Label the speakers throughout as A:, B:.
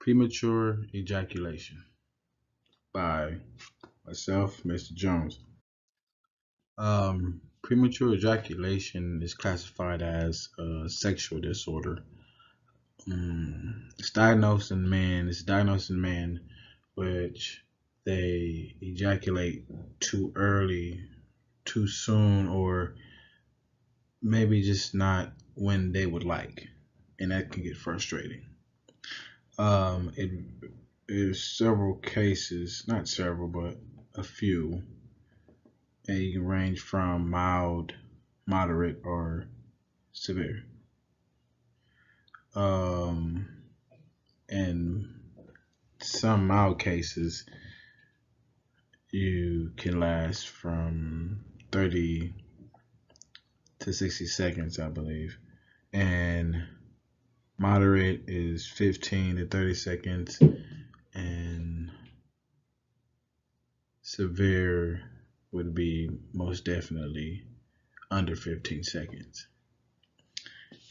A: Premature Ejaculation by myself, Mr. Jones. Premature ejaculation is classified as a sexual disorder. It's diagnosed in men which they ejaculate too early, too soon, or maybe just not when they would like, and that can get frustrating. It is several cases, not several, but a few, and you can range from mild, moderate, or severe. Um, in some mild cases, you can last from 30 to 60 seconds, I believe, and moderate is 15 to 30 seconds, and severe would be most definitely under 15 seconds.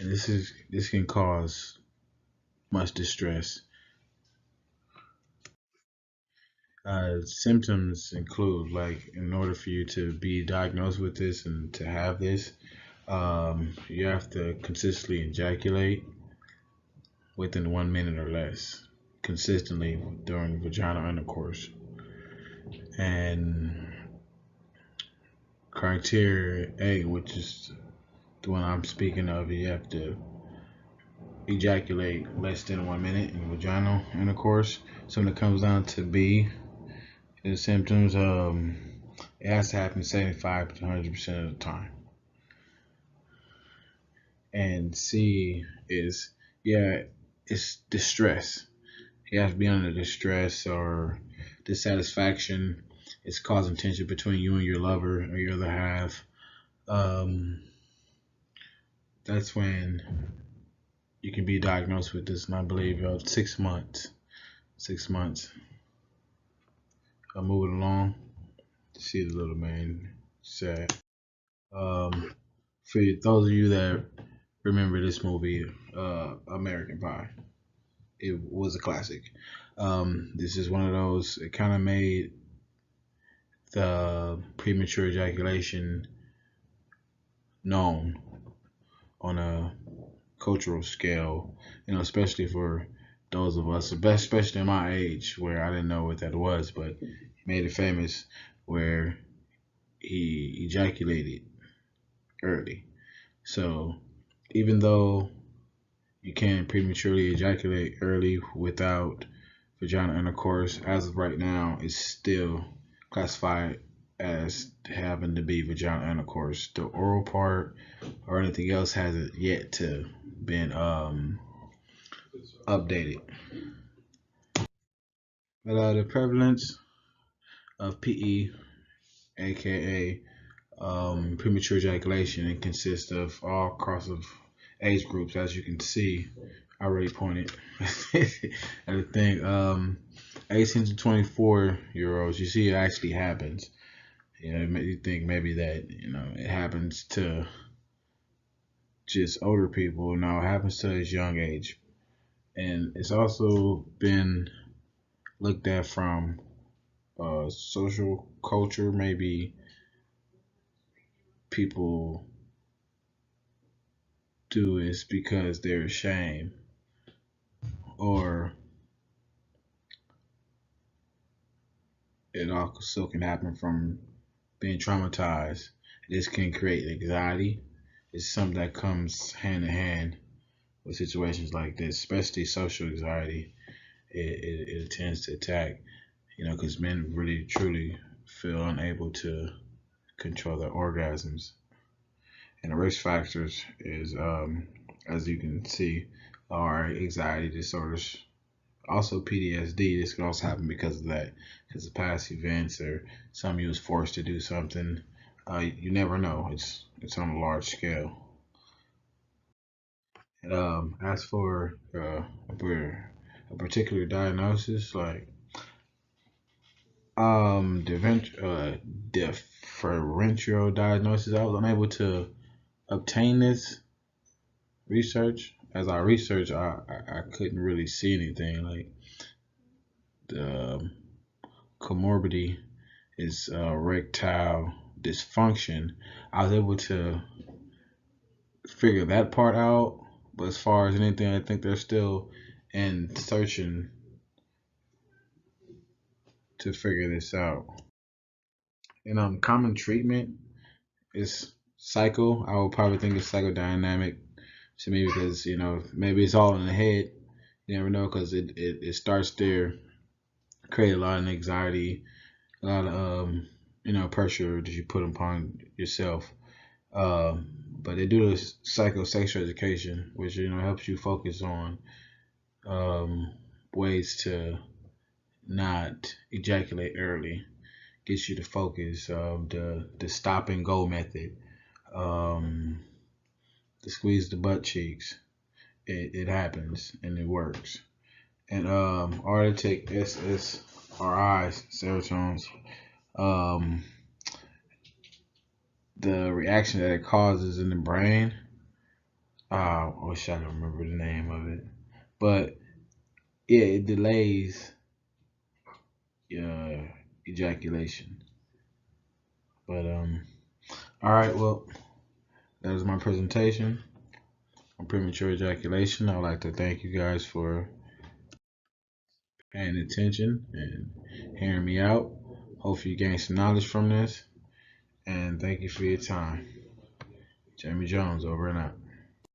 A: And this can cause much distress. Symptoms include, like, in order for you to be diagnosed with this and to have this, you have to consistently ejaculate within 1 minute or less, consistently during vaginal intercourse. And criteria A, which is the one I'm speaking of, you have to ejaculate less than 1 minute in vaginal intercourse. So when it comes down to B, the symptoms, it has to happen 75 to 100% of the time. And C is, yeah, it's distress. You have to be under distress or dissatisfaction. It's causing tension between you and your lover or your other half. Um, that's when you can be diagnosed with this, and I believe 6 months. 6 months. I'm moving along. See the little man sad. For those of you that remember this movie, American Pie, it was a classic. This is one of those. It kind of made the premature ejaculation known on a cultural scale, especially for those of us, especially in my age, where I didn't know what that was, but he made it famous where he ejaculated early. So even though you can prematurely ejaculate early without vaginal intercourse, as of right now, it's still classified as having to be vaginal intercourse. The oral part or anything else hasn't yet to been updated. But the prevalence of PE, aka premature ejaculation, it consists of all across of age groups, as you can see. I already pointed at the thing. 18 to 24-year-olds, you see, it actually happens. You think maybe that it happens to just older people. No, it happens to this young age, and it's also been looked at from social culture. Maybe people do this because they're ashamed, or it also can happen from being traumatized. This can create anxiety. It's something that comes hand in hand with situations like this, especially social anxiety. It tends to attack, because men really truly feel unable to control their orgasms. And the risk factors is, as you can see, are anxiety disorders. Also, PTSD. This can also happen because of that, because of past events or some you was forced to do something. You never know. It's on a large scale. And as for a particular diagnosis, like differential diagnosis, I was unable to obtain this research as I researched, I couldn't really see anything like the comorbidity is erectile dysfunction. I was able to figure that part out, but as far as anything, I think they're still in searching to figure this out. And common treatment is psycho. I would probably think it's psychodynamic to me because maybe it's all in the head. You never know because it starts there, create a lot of anxiety, a lot of pressure that you put upon yourself. But they do this psychosexual education, which helps you focus on um, ways to not ejaculate early, gets you to focus. The stop and go method, um, the squeeze the butt cheeks. It happens and it works. And order to take SSRIs, serotonins, um, the reaction that it causes in the brain. I wish I could remember the name of it, but yeah, it delays ejaculation. But all right, well, that was my presentation on premature ejaculation. I'd like to thank you guys for paying attention and hearing me out. Hopefully, you gained some knowledge from this, and thank you for your time. Jamie Jones, over and out.